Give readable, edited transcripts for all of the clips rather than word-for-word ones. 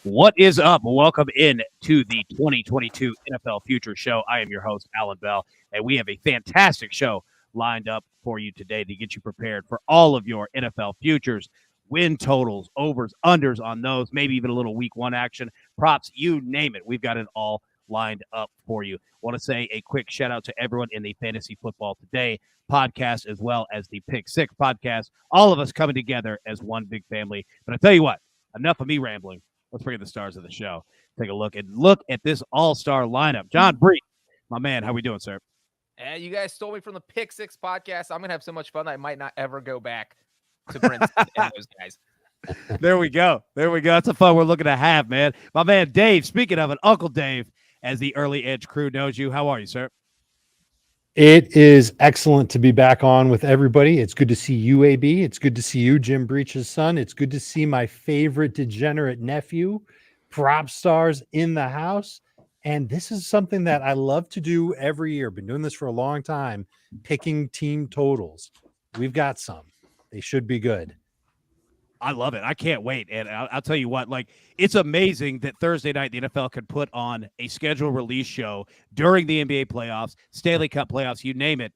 What is up? Welcome in to the 2022 NFL Future Show. I am your host, Allan Bell, and we have a fantastic show lined up for you today to get you prepared for all of your NFL futures, win totals, overs, unders on those, maybe even a little week one action, props, you name it. We've got it all lined up for you. Want to say a quick shout out to everyone in the Fantasy Football Today podcast, as well as the Pick Six podcast. All of us coming together as one big family. But I tell you what, enough of me rambling. Let's bring in the stars of the show. Take a look at this all-star lineup. John Breech, my man, how we doing, sir? And you guys stole me from the Pick Six podcast. I'm gonna have so much fun that I might not ever go back to Prince and those guys. There we go. That's the fun we're looking to have, man. My man Dave. Speaking of it, Uncle Dave, as the Early Edge crew knows you. How are you, sir? It is excellent to be back on with everybody. It's good to see you, AB. It's good to see you, Jim Breech's son. It's good to see my favorite degenerate nephew, PropStarz, in the house. And this is something that I love to do every year. Been doing this for a long time, picking team totals. We've got some. They should be good. I love it. I can't wait. And I'll tell you what, like, it's amazing that Thursday night the NFL could put on a schedule release show during the NBA playoffs, Stanley Cup playoffs, you name it,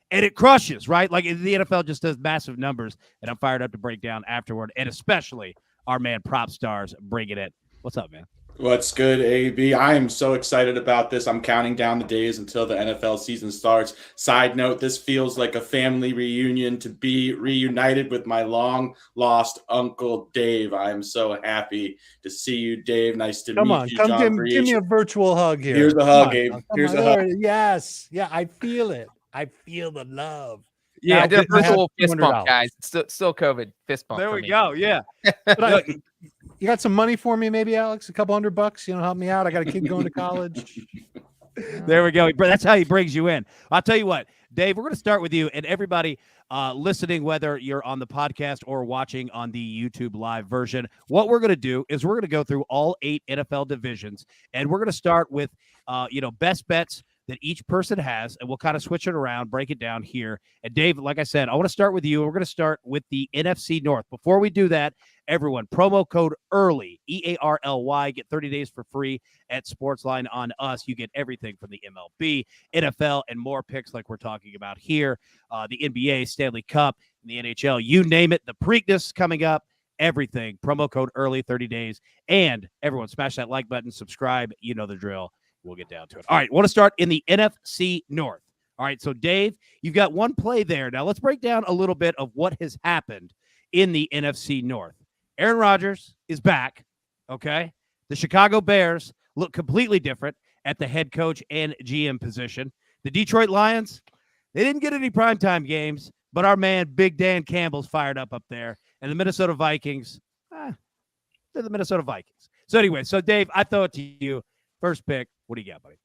and it crushes, right? Like, the NFL just does massive numbers, and I'm fired up to break down afterward, and especially our man PropStarz bringing it. What's up, man? What's good, AB? I am so excited about this. I'm counting down the days until the NFL season starts. Side note, this feels like a family reunion to be reunited with my long-lost Uncle Dave. I am so happy to see you, Dave. Nice to meet you, John Breech. Give me a virtual hug here. Here's a hug, Abe. Here's a hug. Yes. Yeah, I feel it. I feel the love. Yeah, I did a virtual fist bump, guys. It's still COVID fist bump. There we go. Yeah. You got some money for me, maybe, Alex? A couple $100? You know, help me out. I got a kid going to college. There we go. That's how he brings you in. I'll tell you what, Dave, we're going to start with you, and everybody listening, whether you're on the podcast or watching on the YouTube live version, what we're going to do is we're going to go through all 8 NFL divisions, and we're going to start with, best bets that each person has, and we'll kind of switch it around, break it down here. And Dave, like I said, I want to start with you. We're going to start with the NFC North. Before we do that, everyone, promo code EARLY, EARLY, get 30 days for free at SportsLine on us. You get everything from the MLB, NFL, and more picks like we're talking about here. The NBA, Stanley Cup, the NHL, you name it. The Preakness coming up, everything. Promo code EARLY, 30 days. And everyone, smash that like button, subscribe. You know the drill. We'll get down to it. All right, want to start in the NFC North. All right, so Dave, you've got one play there. Now let's break down a little bit of what has happened in the NFC North. Aaron Rodgers is back, okay? The Chicago Bears look completely different at the head coach and GM position. The Detroit Lions, they didn't get any primetime games, but our man Big Dan Campbell's fired up there. And the Minnesota Vikings, they're the Minnesota Vikings. So anyway, Dave, I throw it to you. First pick, what do you got, buddy?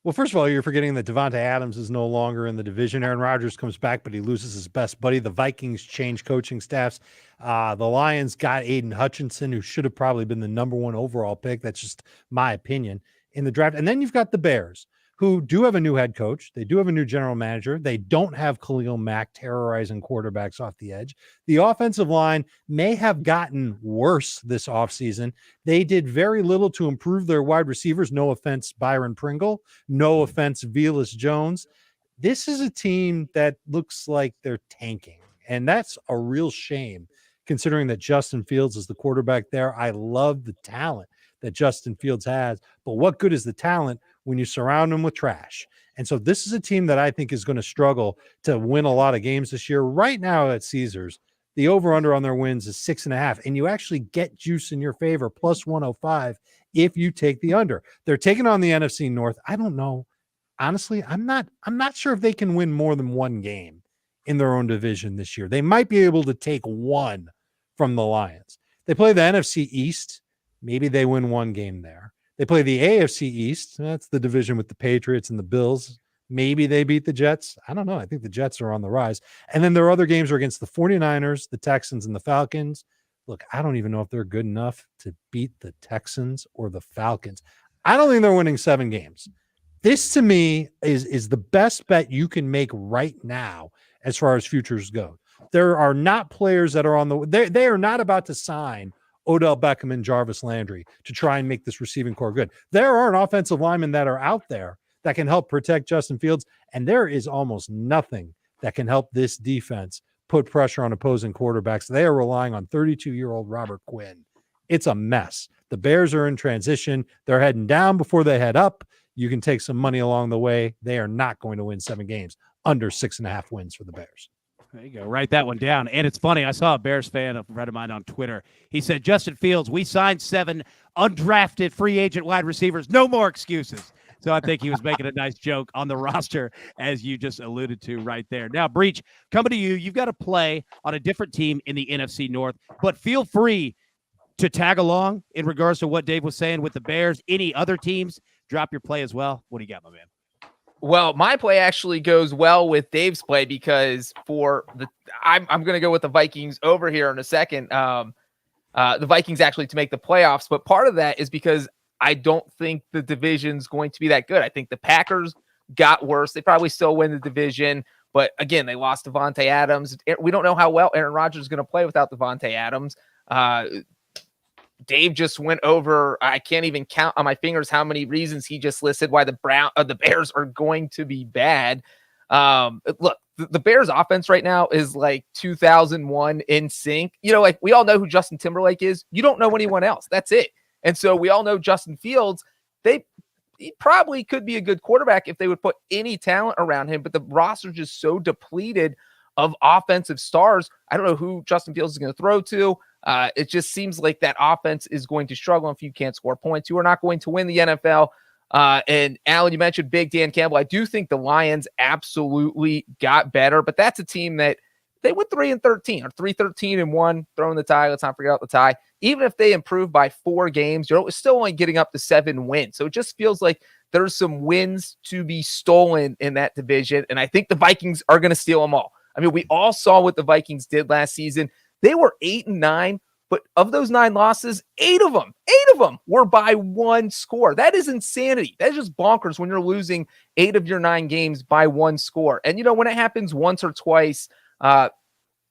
Well, first of all, you're forgetting that Devontae Adams is no longer in the division. Aaron Rodgers comes back, but he loses his best buddy. The Vikings change coaching staffs. The Lions got Aiden Hutchinson, who should have probably been the number 1 overall pick. That's just my opinion in the draft. And then you've got the Bears, who do have a new head coach. They do have a new general manager. They don't have Khalil Mack terrorizing quarterbacks off the edge. The offensive line may have gotten worse this offseason. They did very little to improve their wide receivers. No offense, Byron Pringle. No offense, Velus Jones. This is a team that looks like they're tanking, and that's a real shame considering that Justin Fields is the quarterback there. I love the talent that Justin Fields has, but what good is the talent when you surround them with trash? And so this is a team that I think is going to struggle to win a lot of games this year. Right now at Caesars, the over-under on their wins is 6.5, and you actually get juice in your favor, plus 105 if you take the under. They're taking on the NFC North. I don't know. Honestly, I'm not sure if they can win more than one game in their own division this year. They might be able to take one from the Lions. They play the NFC East. Maybe they win one game there. They play the AFC East. That's the division with the Patriots and the Bills. Maybe they beat the Jets. I don't know. I think the Jets are on the rise. And then their other games are against the 49ers, the Texans, and the Falcons. Look, I don't even know if they're good enough to beat the Texans or the Falcons. I don't think they're winning 7 games. This, to me, is the best bet you can make right now as far as futures go. There are not players that are on the – they are not about to sign Odell Beckham and Jarvis Landry to try and make this receiving core good. There are offensive linemen that are out there that can help protect Justin Fields, and there is almost nothing that can help this defense put pressure on opposing quarterbacks. They are relying on 32-year-old Robert Quinn. It's a mess. The Bears are in transition. They're heading down before they head up. You can take some money along the way. They are not going to win 7 games, under 6.5 wins for the Bears. There you go. Write that one down. And it's funny. I saw a Bears fan, a friend of mine on Twitter. He said, Justin Fields, we signed 7 undrafted free agent wide receivers. No more excuses. So I think he was making a nice joke on the roster, as you just alluded to right there. Now, Breech, coming to you, you've got to play on a different team in the NFC North, but feel free to tag along in regards to what Dave was saying with the Bears. Any other teams, drop your play as well. What do you got, my man? Well, my play actually goes well with Dave's play because I'm going to go with the Vikings over here in a second. The Vikings actually to make the playoffs, but part of that is because I don't think the division's going to be that good. I think the Packers got worse. They probably still win the division, but again, they lost Devontae Adams. We don't know how well Aaron Rodgers is going to play without Devontae Adams. Dave just went over. I can't even count on my fingers how many reasons he just listed why the Bears are going to be bad. Look, the Bears offense right now is like 2001 in sync. You know, like we all know who Justin Timberlake is. You don't know anyone else. That's it. And so we all know Justin Fields. He probably could be a good quarterback if they would put any talent around him, but the roster is just so depleted of offensive stars. I don't know who Justin Fields is going to throw to. It just seems like that offense is going to struggle if you can't score points. You are not going to win the NFL. And Allan, you mentioned Big Dan Campbell. I do think the Lions absolutely got better, but that's a team that they went 3-13 or 3-13-1, throwing the tie. Let's not forget about the tie. Even if they improve by 4 games, you're still only getting up to 7 wins. So it just feels like there's some wins to be stolen in that division. And I think the Vikings are going to steal them all. I mean, we all saw what the Vikings did last season. They were 8-9, but of those 9 losses, 8 of them were by 1 score. That is insanity. That is just bonkers when you're losing 8 of your 9 games by 1 score. And, you know, when it happens once or twice,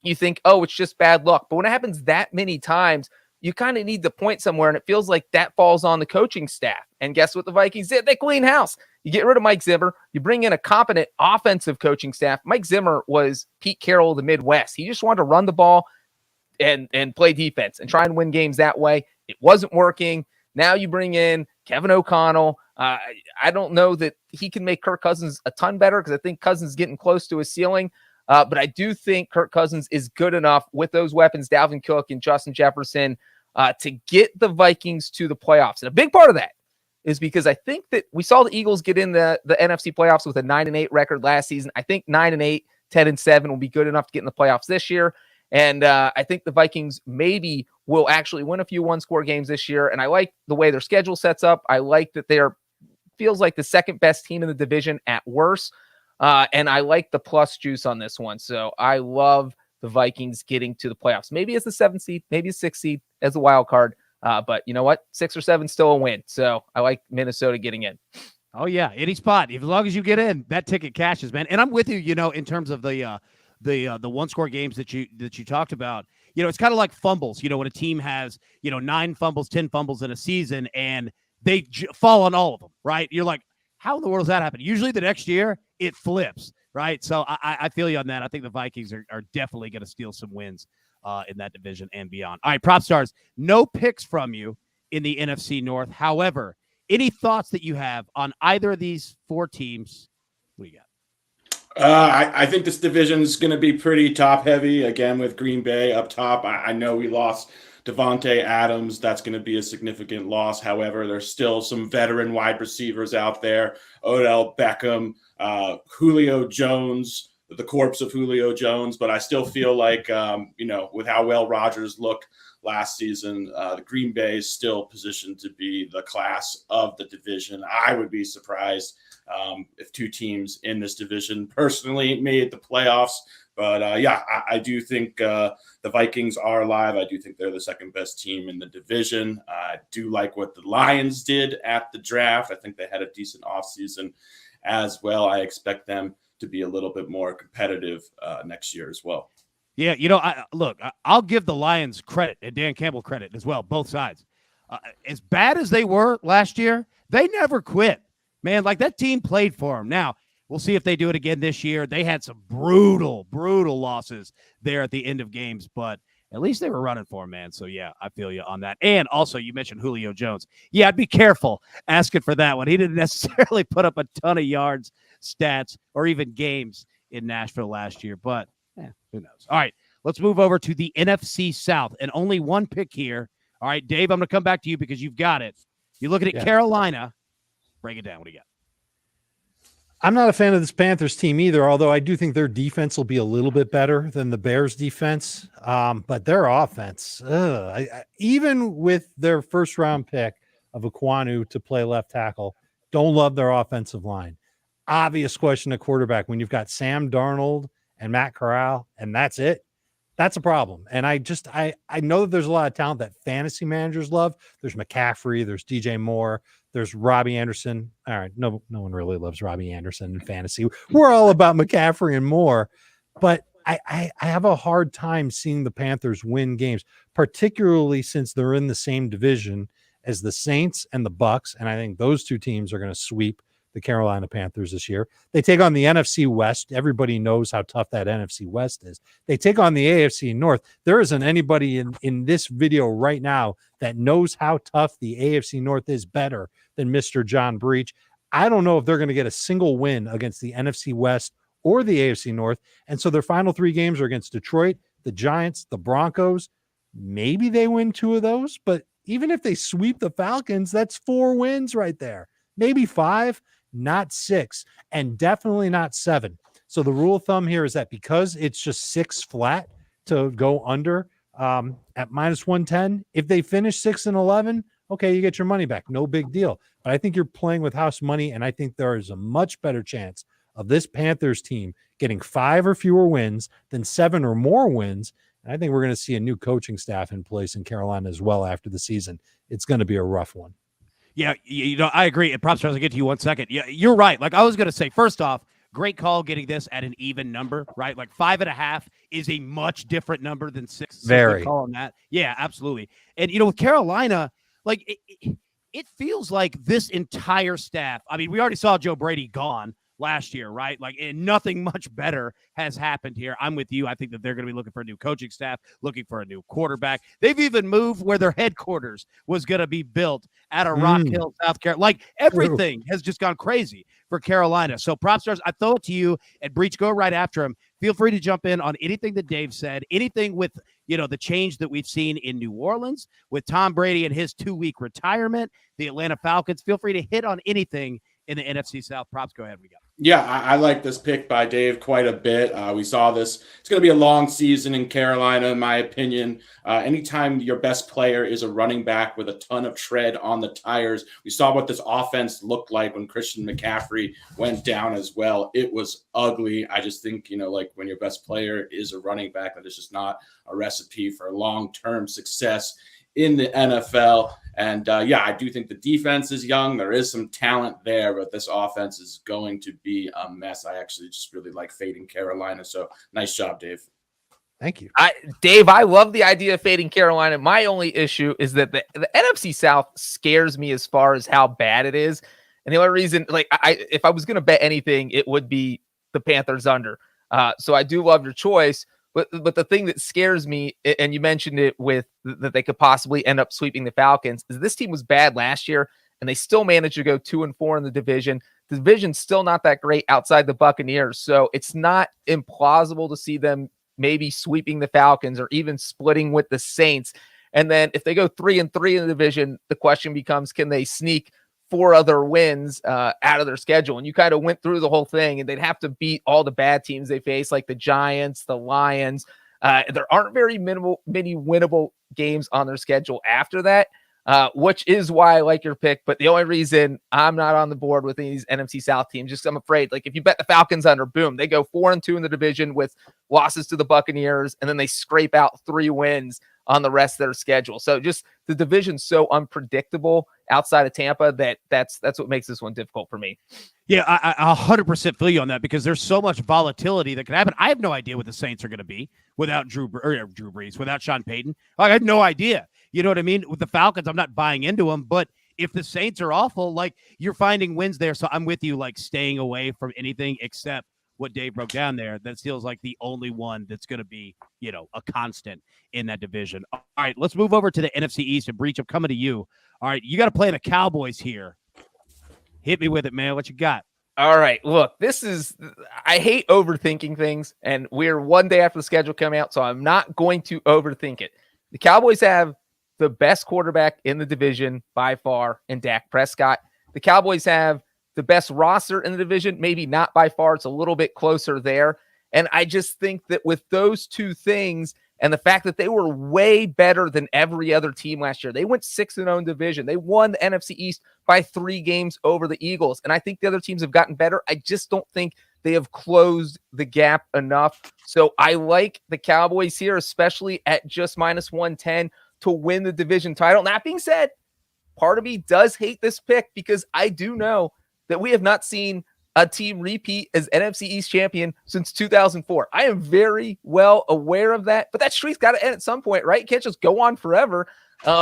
you think, oh, it's just bad luck. But when it happens that many times, you kind of need to point somewhere, and it feels like that falls on the coaching staff. And guess what the Vikings did? They clean house. You get rid of Mike Zimmer. You bring in a competent offensive coaching staff. Mike Zimmer was Pete Carroll of the Midwest. He just wanted to run the ball and play defense and try and win games that way. It wasn't working. Now you bring in Kevin O'Connell. I don't know that he can make Kirk Cousins a ton better because I think Cousins is getting close to his ceiling. But I do think Kirk Cousins is good enough with those weapons, Dalvin Cook and Justin Jefferson, to get the Vikings to the playoffs. And a big part of that is because I think that we saw the Eagles get in the NFC playoffs with a 9-8 record last season. I think 9-8, 10-7 will be good enough to get in the playoffs this year. And I think the Vikings maybe will actually win a few 1-score games this year. And I like the way their schedule sets up. I like that feels like the second best team in the division at worst. And I like the plus juice on this one. So I love the Vikings getting to the playoffs. Maybe as the 7th seed, maybe a 6th seed as a wild card. But you know what? 6 or 7 still a win. So I like Minnesota getting in. Oh yeah, any spot. As long as you get in, that ticket cashes, man. And I'm with you, you know, in terms of the 1-score games that you talked about. You know, it's kind of like fumbles. You know, when a team has, you know, 9 fumbles, 10 fumbles in a season, and they fall on all of them, right? You're like, how in the world does that happen? Usually the next year it flips, right? So I feel you on that. I think the Vikings are definitely going to steal some wins in that division and beyond. All right, PropStarz, no picks from you in the NFC North. However, any thoughts that you have on either of these 4 teams? What do you got? I think this division is going to be pretty top heavy again with Green Bay up top. I know we lost Devontae Adams. That's going to be a significant loss. However, there's still some veteran wide receivers out there. Odell Beckham, Julio Jones, the corpse of Julio Jones. But I still feel like, you know, with how well Rodgers looked last season, the Green Bay is still positioned to be the class of the division. I would be surprised if 2 teams in this division personally made the playoffs. But I do think the Vikings are alive. I do think they're the second best team in the division. I do like what the Lions did at the draft. I think they had a decent offseason as well. I expect them to be a little bit more competitive next year as well. Yeah, I'll give the Lions credit and Dan Campbell credit as well, both sides. As bad as they were last year, they never quit. Man, like that team played for them. Now, we'll see if they do it again this year. They had some brutal losses there at the end of games, but at least they were running for him, man. So, yeah, I feel you on that. And also, you mentioned Julio Jones. Yeah, I'd be careful asking for that one. He didn't necessarily put up a ton of yards, stats, or even games in Nashville last year, but who knows? All right, let's move over to the NFC South, and only one pick here. All right, Dave, I'm going to come back to you because you've got it. You're looking at Carolina. Break it down. What do you got? I'm not a fan of this Panthers team either, although I do think their defense will be a little bit better than the Bears defense. But their offense, even with their first-round pick of Aquanu to play left tackle, don't love their offensive line. Obvious question at quarterback when you've got Sam Darnold and Matt Corral, and that's it. That's a problem. And I know that there's a lot of talent that fantasy managers love. There's McCaffrey, there's DJ Moore, there's Robbie Anderson. All right, no one really loves Robbie Anderson in fantasy. We're all about McCaffrey and Moore, but I have a hard time seeing the Panthers win games, particularly since they're in the same division as the Saints and the Bucks, and I think those two teams are going to sweep the Carolina Panthers this year. They take on the NFC West. Everybody knows how tough that NFC West is. They take on the AFC North. There isn't anybody in this video right now that knows how tough the AFC North is better than Mr. John Breech. I don't know if they're going to get a single win against the NFC West or the AFC North. And so their final 3 games are against Detroit, the Giants, the Broncos. Maybe they win 2 of those, but even if they sweep the Falcons, that's 4 wins right there. Maybe 5. Not 6, and definitely not 7. So the rule of thumb here is that because it's just 6 flat to go under at minus 110, if they finish 6-11, okay, you get your money back. No big deal. But I think you're playing with house money, and I think there is a much better chance of this Panthers team getting 5 or fewer wins than 7 or more wins. And I think we're going to see a new coaching staff in place in Carolina as well after the season. It's going to be a rough one. Yeah, I agree. And PropStarz, I'll get to you 1 second. Yeah, you're right. Like I was going to say, first off, great call getting this at an even number, right? Like 5.5 is a much different number than 6. Very. Call on that. Yeah, absolutely. And, with Carolina, like it feels like this entire staff, I mean, we already saw Joe Brady gone last year, right? Like, and nothing much better has happened here. I'm with you. I think that they're going to be looking for a new coaching staff, looking for a new quarterback. They've even moved where their headquarters was going to be built out of Rock Hill, South Carolina. Like, everything has just gone crazy for Carolina. So, PropStarz, I throw it to you, and Breech, go right after him. Feel free to jump in on anything that Dave said, anything with, the change that we've seen in New Orleans with Tom Brady and his 2-week retirement, the Atlanta Falcons. Feel free to hit on anything in the NFC South. Props, go ahead. We got. Yeah, I like this pick by Dave quite a bit. We saw this. It's going to be a long season in Carolina, in my opinion. Anytime your best player is a running back with a ton of tread on the tires, we saw what this offense looked like when Christian McCaffrey went down as well. It was ugly. I just think, like when your best player is a running back, that is just not a recipe for long-term success in the NFL. And I do think the defense is young. There is some talent there, but this offense is going to be a mess. I actually just really like fading Carolina. So nice job, Dave. Thank you. Dave, I love the idea of fading Carolina. My only issue is that the NFC South scares me as far as how bad it is. And the only reason, if I was going to bet anything, it would be the Panthers under. So I do love your choice. But the thing that scares me, and you mentioned it with that they could possibly end up sweeping the Falcons, is this team was bad last year, and they still managed to go 2-4 in the division. The division's still not that great outside the Buccaneers, so it's not implausible to see them maybe sweeping the Falcons or even splitting with the Saints. And then if they go 3-3 in the division, the question becomes, can they sneak 4 other wins out of their schedule? And you kind of went through the whole thing, and they'd have to beat all the bad teams they face, like the Giants, the Lions. There aren't very many winnable games on their schedule after that, which is why I like your pick. But the only reason I'm not on the board with these NFC South teams, just I'm afraid, like if you bet the Falcons under, boom, they go 4-2 in the division with losses to the Buccaneers, and then they scrape out 3 wins on the rest of their schedule. So just the division's so unpredictable outside of Tampa that's what makes this one difficult for me. Yeah, I 100% feel you on that because there's so much volatility that can happen. I have no idea what the Saints are going to be without Drew Brees, without Sean Payton. I had no idea. You know what I mean? With the Falcons, I'm not buying into them, but if the Saints are awful, like you're finding wins there. So I'm with you, like staying away from anything except what Dave broke down there. That feels like the only one that's going to be, a constant in that division. All right, let's move over to the NFC East. And Breech, I'm coming to you. All right, you got to play the Cowboys here. Hit me with it, man. What you got? All right, look, I hate overthinking things, and we're one day after the schedule coming out, so I'm not going to overthink it. The Cowboys have the best quarterback in the division by far in Dak Prescott. The Cowboys have the best roster in the division, maybe not by far. It's a little bit closer there. And I just think that with those two things and the fact that they were way better than every other team last year, they went 6-0 in division. They won the NFC East by 3 games over the Eagles. And I think the other teams have gotten better. I just don't think they have closed the gap enough. So I like the Cowboys here, especially at just -110 to win the division title. That being said, part of me does hate this pick because I do know that we have not seen a team repeat as NFC East champion since 2004. I am very well aware of that, but that streak's got to end at some point, right? You can't just go on forever.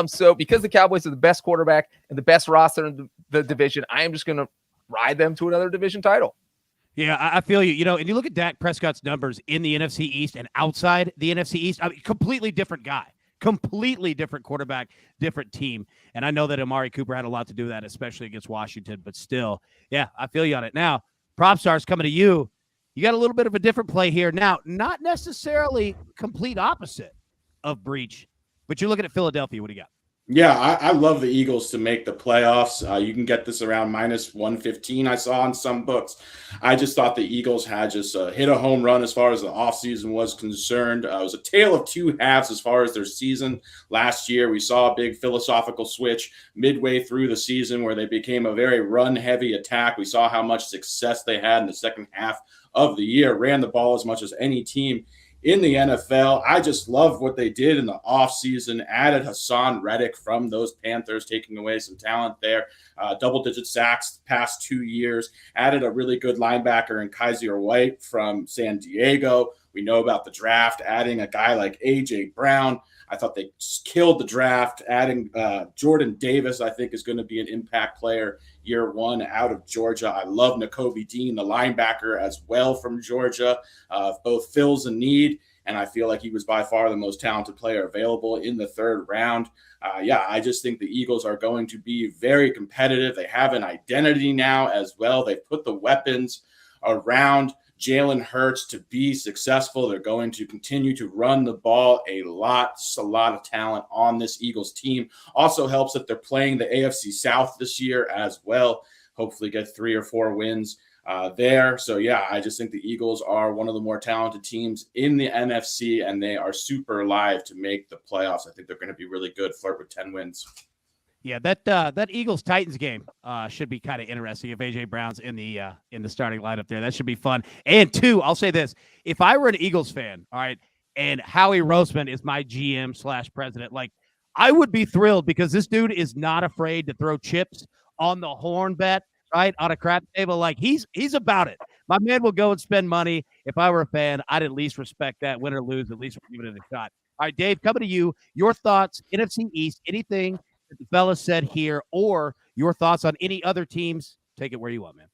So because the Cowboys are the best quarterback and the best roster in the division, I am just going to ride them to another division title. Yeah, I feel you. And you look at Dak Prescott's numbers in the NFC East and outside the NFC East, I mean, completely different guy. Completely different quarterback, different team. And I know that Amari Cooper had a lot to do with that, especially against Washington, but still, yeah, I feel you on it. Now, PropStarz coming to you. You got a little bit of a different play here. Now, not necessarily complete opposite of Breech, but you're looking at Philadelphia. What do you got? Yeah, I love the Eagles to make the playoffs. You can get this around -115, I saw in some books. I just thought the Eagles had just hit a home run as far as the offseason was concerned. It was a tale of two halves as far as their season. Last year, we saw a big philosophical switch midway through the season where they became a very run-heavy attack. We saw how much success they had in the second half of the year, ran the ball as much as any team in the NFL. I just love what they did in the offseason, added Hassan Reddick from those Panthers, taking away some talent there, double-digit sacks the past 2 years, added a really good linebacker in Kaiser White from San Diego. We know about the draft, adding a guy like A.J. Brown. I thought they killed the draft. Adding Jordan Davis, I think, is going to be an impact player year one out of Georgia. I love Nakobe Dean, the linebacker, as well from Georgia. Both fills a need, and I feel like he was by far the most talented player available in the third round. I just think the Eagles are going to be very competitive. They have an identity now as well. They've put the weapons around Jalen Hurts to be successful. They're going to continue to run the ball a lot of talent on this Eagles team. Also helps that they're playing the AFC South this year as well. Hopefully get 3 or 4 wins there. So, I just think the Eagles are one of the more talented teams in the NFC, and they are super live to make the playoffs. I think they're going to be really good, flirt with 10 wins. Yeah, that Eagles-Titans game should be kind of interesting if A.J. Brown's in the starting lineup there. That should be fun. And 2, I'll say this. If I were an Eagles fan, all right, and Howie Roseman is my GM/president, like, I would be thrilled because this dude is not afraid to throw chips on the horn bet, right, on a crap table. Like, he's about it. My man will go and spend money. If I were a fan, I'd at least respect that. Win or lose, at least we're giving it a shot. All right, Dave, coming to you. Your thoughts, NFC East, anything that the fellas said here, or your thoughts on any other teams? Take it where you want, man.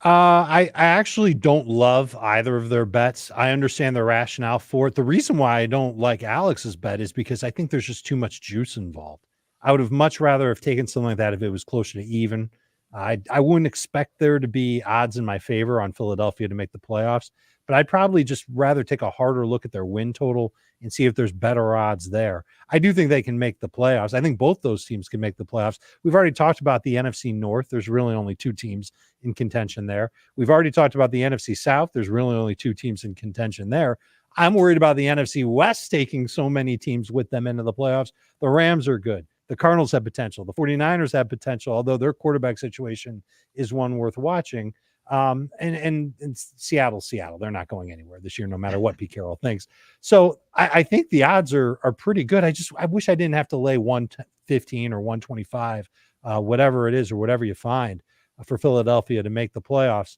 I actually don't love either of their bets. I understand the rationale for it. The reason why I don't like Alex's bet is because I think there's just too much juice involved. I would have much rather have taken something like that if it was closer to even. I wouldn't expect there to be odds in my favor on Philadelphia to make the playoffs, but I'd probably just rather take a harder look at their win total and see if there's better odds there. I do think they can make the playoffs. I think both those teams can make the playoffs. We've already talked about the NFC North. There's really only 2 teams in contention there. We've already talked about the NFC South. There's really only 2 teams in contention there. I'm worried about the NFC West taking so many teams with them into the playoffs. The Rams are good. The Cardinals have potential. The 49ers have potential, although their quarterback situation is one worth watching. And Seattle, they're not going anywhere this year, no matter what Pete Carroll thinks. So I think the odds are pretty good. I wish I didn't have to lay 115 or 125, whatever it is, or whatever you find for Philadelphia to make the playoffs.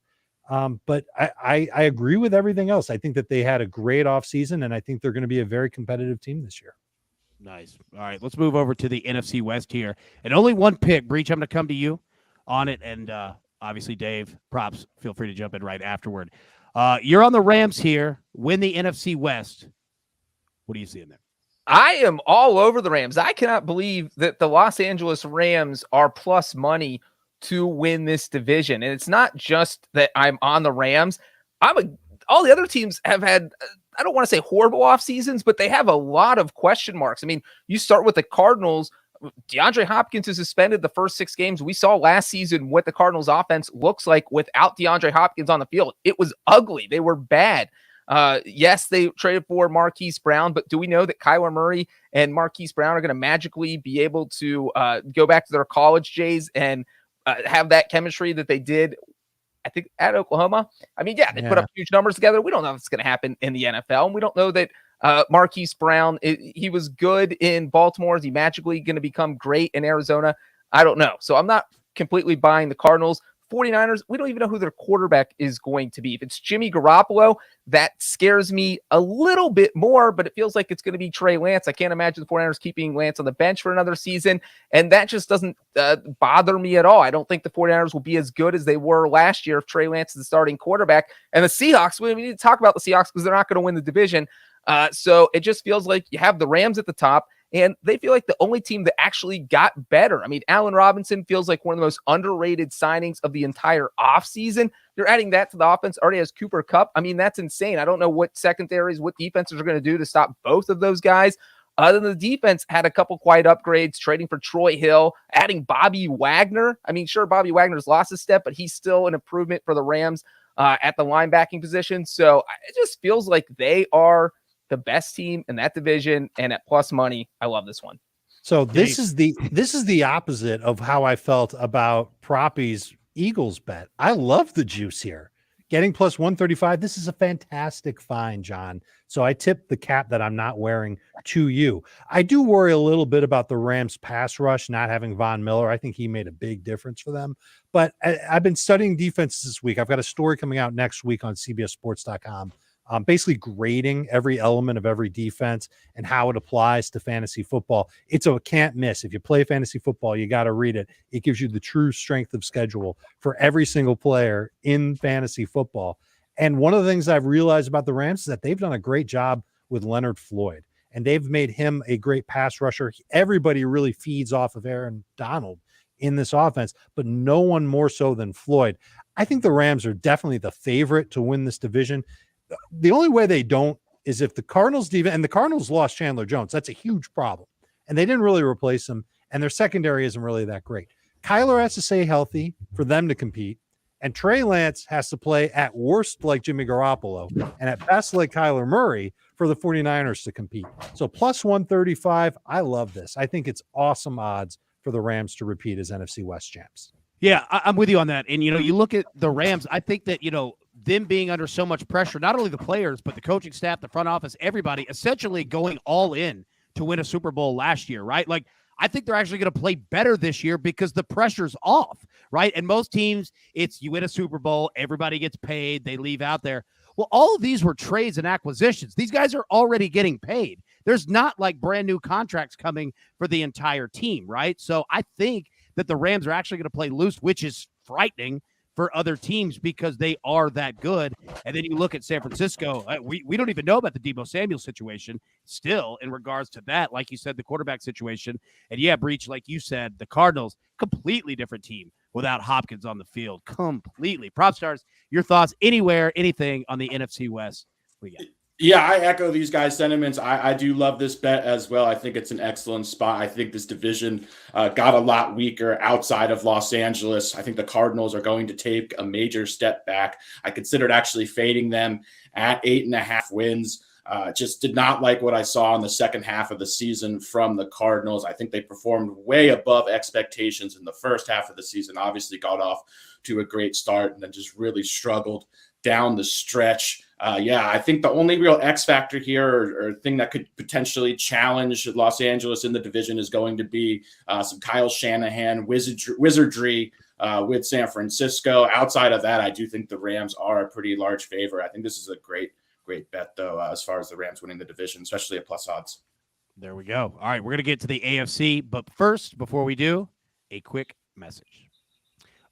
But I agree with everything else. I think that they had a great offseason, and I think they're going to be a very competitive team this year. Nice. All right, let's move over to the NFC West here. And only one pick. Breech, I'm going to come to you on it, and obviously, Dave, props, feel free to jump in right afterward. You're on the Rams here. Win the NFC West. What do you see in there? I am all over the Rams. I cannot believe that the Los Angeles Rams are plus money to win this division. And it's not just that I'm on the Rams. All the other teams have had, I don't want to say horrible off seasons, but they have a lot of question marks. I mean, you start with the Cardinals. DeAndre Hopkins is suspended the first 6 games. We saw last season what the Cardinals offense looks like without DeAndre Hopkins on the field. It was ugly. They were bad. Yes, they traded for Marquise Brown, but do we know that Kyler Murray and Marquise Brown are going to magically be able to go back to their college days and have that chemistry that they did, I think, at Oklahoma? I mean, yeah, they put up huge numbers together. We don't know if it's going to happen in the NFL, and we don't know that Marquise Brown, he was good in Baltimore. Is he magically going to become great in Arizona? I don't know. So I'm not completely buying the Cardinals. 49ers, we don't even know who their quarterback is going to be. If it's Jimmy Garoppolo, that scares me a little bit more, but it feels like it's going to be Trey Lance. I can't imagine the 49ers keeping Lance on the bench for another season, and that just doesn't bother me at all. I don't think the 49ers will be as good as they were last year if Trey Lance is the starting quarterback. And the Seahawks, we need to talk about the Seahawks because they're not going to win the division. So it just feels like you have the Rams at the top, and they feel like the only team that actually got better. I mean, Allen Robinson feels like one of the most underrated signings of the entire offseason. You're adding that to the offense, already has Cooper Kupp. I mean, that's insane. I don't know what secondaries, what defenses are going to do to stop both of those guys. Other than the defense had a couple quiet upgrades, trading for Troy Hill, adding Bobby Wagner. I mean, sure, Bobby Wagner's lost his step, but he's still an improvement for the Rams at the linebacking position. So it just feels like they are the best team in that division, and at plus money, I love this one. So this is the opposite of how I felt about Proppy's Eagles bet. I love the juice here. Getting plus 135. This is a fantastic find, John. So I tip the cap that I'm not wearing to you. I do worry a little bit about the Rams pass rush not having Von Miller. I think he made a big difference for them. But I've been studying defenses this week. I've got a story coming out next week on CBSSports.com. Basically grading every element of every defense and how it applies to fantasy football. It's a can't miss. If you play fantasy football, you got to read it. It gives you the true strength of schedule for every single player in fantasy football. And one of the things I've realized about the Rams is that they've done a great job with Leonard Floyd, and they've made him a great pass rusher. Everybody really feeds off of Aaron Donald in this offense, but no one more so than Floyd. I think the Rams are definitely the favorite to win this division. The only way they don't is if the Cardinals and the Cardinals lost Chandler Jones. That's a huge problem. And they didn't really replace him. And their secondary isn't really that great. Kyler has to stay healthy for them to compete. And Trey Lance has to play at worst like Jimmy Garoppolo and at best like Kyler Murray for the 49ers to compete. So plus 135. I love this. I think it's awesome odds for the Rams to repeat as NFC West champs. Yeah, I'm with you on that. And, you look at the Rams, I think that, them being under so much pressure, not only the players, but the coaching staff, the front office, everybody essentially going all in to win a Super Bowl last year, right? Like, I think they're actually going to play better this year because the pressure's off, right? And most teams, it's you win a Super Bowl, everybody gets paid, they leave out there. Well, all of these were trades and acquisitions. These guys are already getting paid. There's not like brand new contracts coming for the entire team, right? So I think that the Rams are actually going to play loose, which is frightening for other teams because they are that good. And then you look at San Francisco, we don't even know about the Deebo Samuel situation still in regards to that. Like you said, the quarterback situation. And yeah, Breech, like you said, the Cardinals, completely different team without Hopkins on the field. Completely. PropStarz, your thoughts anywhere, anything on the NFC West? What do you got? Yeah, I echo these guys' sentiments. I do love this bet as well. I think it's an excellent spot. I think this division got a lot weaker outside of Los Angeles. I think the Cardinals are going to take a major step back. I considered actually fading them at 8.5 wins. Just did not like what I saw in the second half of the season from the Cardinals. I think they performed way above expectations in the first half of the season. Obviously got off to a great start and then just really struggled down the stretch. I think the only real X factor here or thing that could potentially challenge Los Angeles in the division is going to be some Kyle Shanahan wizardry with San Francisco. Outside of that, I do think the Rams are a pretty large favor. I think this is a great bet, though, as far as the Rams winning the division, especially at plus odds. There we go. All right, we're going to get to the AFC, but first, before we do, a quick message.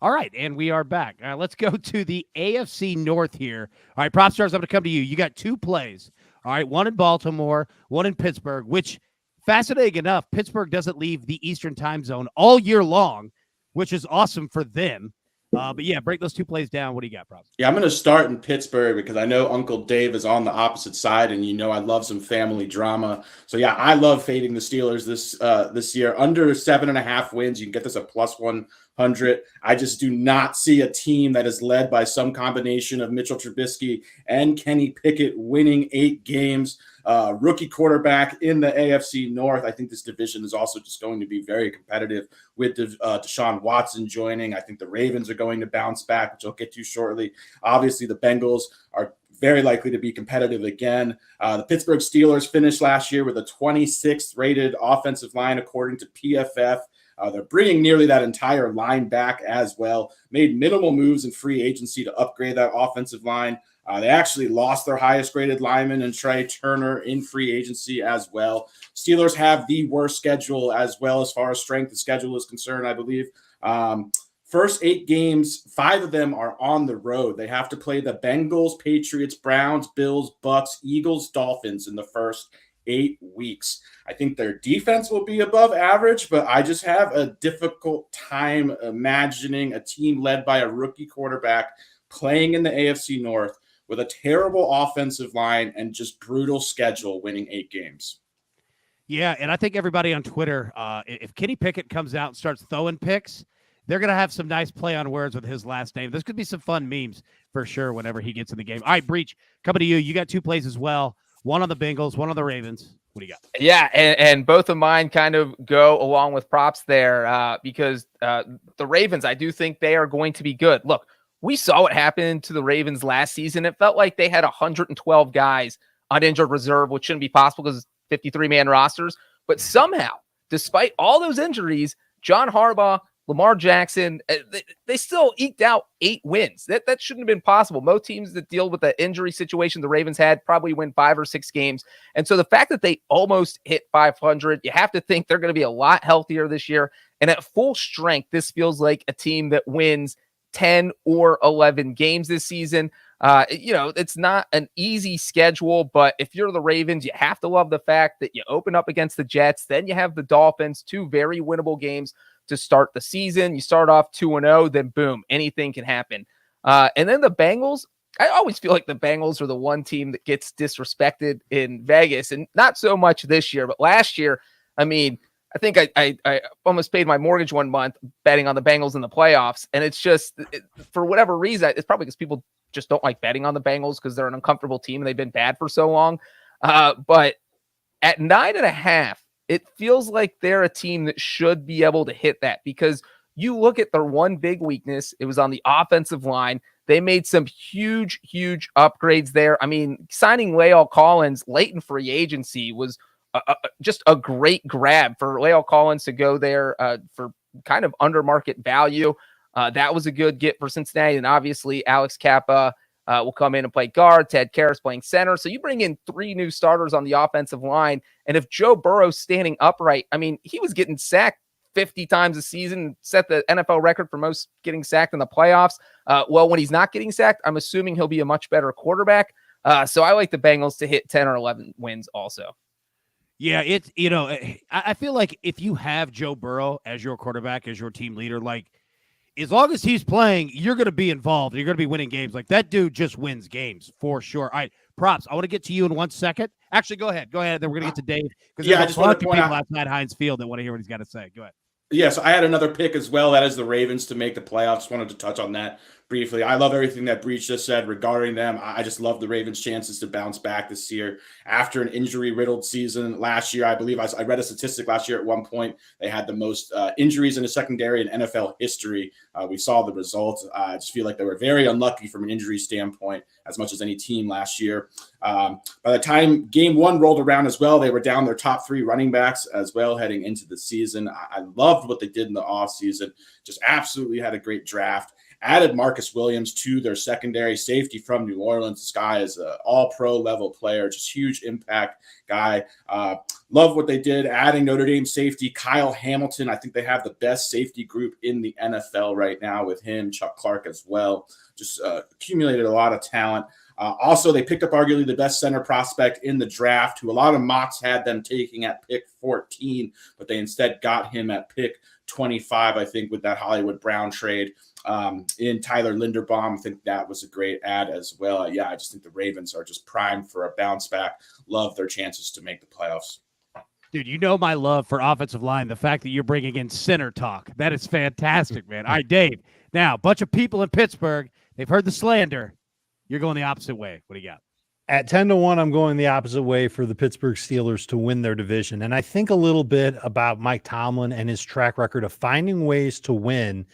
All right, and we are back. Let's go to the AFC North here. All right, PropStarz, I'm going to come to you. You got two plays. All right, one in Baltimore, one in Pittsburgh, which, fascinating enough, Pittsburgh doesn't leave the Eastern time zone all year long, which is awesome for them. But yeah, break those two plays down. What do you got, Props? Yeah, I'm going to start in Pittsburgh because I know Uncle Dave is on the opposite side, and I love some family drama. So yeah, I love fading the Steelers this year. Under 7.5 wins, you can get this at plus 100. I just do not see a team that is led by some combination of Mitchell Trubisky and Kenny Pickett winning 8 games. Rookie quarterback in the AFC North. I think this division is also just going to be very competitive with Deshaun Watson joining. I think the Ravens are going to bounce back, which I'll get to shortly. Obviously, the Bengals are very likely to be competitive again. The Pittsburgh Steelers finished last year with a 26th rated offensive line, according to PFF. They're bringing nearly that entire line back as well. Made minimal moves in free agency to upgrade that offensive line. They actually lost their highest graded lineman and Trey Turner in free agency as well. Steelers have the worst schedule as well as far as strength of schedule is concerned, I believe. First 8 games, 5 of them are on the road. They have to play the Bengals, Patriots, Browns, Bills, Bucks, Eagles, Dolphins in the first 8 weeks. I think their defense will be above average, but I just have a difficult time imagining a team led by a rookie quarterback playing in the AFC North with a terrible offensive line and just brutal schedule winning 8 games. Yeah, and I think everybody on Twitter, if Kenny Pickett comes out and starts throwing picks, they're going to have some nice play on words with his last name. This could be some fun memes for sure whenever he gets in the game. All right, Breech, coming to you. You got 2 plays as well. One on the Bengals, one on the Ravens. What do you got? Yeah, and both of mine kind of go along with props there because the Ravens, I do think they are going to be good. Look, we saw what happened to the Ravens last season. It felt like they had 112 guys on injured reserve, which shouldn't be possible because 53-man rosters. But somehow, despite all those injuries, John Harbaugh, Lamar Jackson, they still eked out 8 wins. That shouldn't have been possible. Most teams that deal with the injury situation the Ravens had probably win 5 or 6 games. And so the fact that they almost hit 500, you have to think they're going to be a lot healthier this year. And at full strength, this feels like a team that wins 10 or 11 games this season. It's not an easy schedule, but if you're the Ravens, you have to love the fact that you open up against the Jets. Then you have the Dolphins, 2 very winnable games to start the season. You start off 2-0, then boom, anything can happen. And then the Bengals, I always feel like the Bengals are the one team that gets disrespected in Vegas, and not so much this year, but last year, I mean, I think I almost paid my mortgage one month betting on the Bengals in the playoffs. And it's just, for whatever reason, it's probably because people just don't like betting on the Bengals because they're an uncomfortable team and they've been bad for so long. But at 9.5, it feels like they're a team that should be able to hit that, because you look at their one big weakness. It was on the offensive line. They made some huge, huge upgrades there. I mean, signing La'el Collins late in free agency was just a great grab for La'el Collins to go there for kind of under market value. That was a good get for Cincinnati. And obviously Alex Kappa will come in and play guard. Ted Karras playing center. So you bring in 3 new starters on the offensive line. And if Joe Burrow's standing upright, I mean, he was getting sacked 50 times a season, set the NFL record for most getting sacked in the playoffs. Well, when he's not getting sacked, I'm assuming he'll be a much better quarterback. So I like the Bengals to hit 10 or 11 wins also. Yeah, it's, I feel like if you have Joe Burrow as your quarterback, as your team leader, like, as long as he's playing, you're going to be involved. You're going to be winning games. Like, that dude just wins games for sure. All right, Props, I want to get to you in 1 second. Actually, go ahead. Then we're going to get to Dave. Because I just want to point out outside Heinz Field that want to hear what he's got to say. Go ahead. Yes, I had another pick as well. That is the Ravens to make the playoffs. Wanted to touch on that briefly. I love everything that Breech just said regarding them. I just love the Ravens' chances to bounce back this year after an injury-riddled season last year. I believe I read a statistic last year at one point. They had the most injuries in the secondary in NFL history. We saw the results. I just feel like they were very unlucky from an injury standpoint, as much as any team last year. By the time game one rolled around as well, they were down their top 3 running backs as well heading into the season. I loved what they did in the offseason. Just absolutely had a great draft. Added Marcus Williams to their secondary, safety from New Orleans. This guy is an all-pro level player, just huge impact guy. Love what they did, adding Notre Dame safety Kyle Hamilton. I think they have the best safety group in the NFL right now with him, Chuck Clark as well. Just accumulated a lot of talent. Also, they picked up arguably the best center prospect in the draft, who a lot of mocks had them taking at pick 14, but they instead got him at pick 25, I think, with that Hollywood Brown trade. In Tyler Linderbaum, I think that was a great add as well. I just think the Ravens are just primed for a bounce back. Love their chances to make the playoffs. Dude, you know my love for offensive line. The fact that you're bringing in center talk, that is fantastic, man. All right, Dave. Now, a bunch of people in Pittsburgh, they've heard the slander. You're going the opposite way. What do you got? At 10-1, I'm going the opposite way for the Pittsburgh Steelers to win their division. And I think a little bit about Mike Tomlin and his track record of finding ways to win,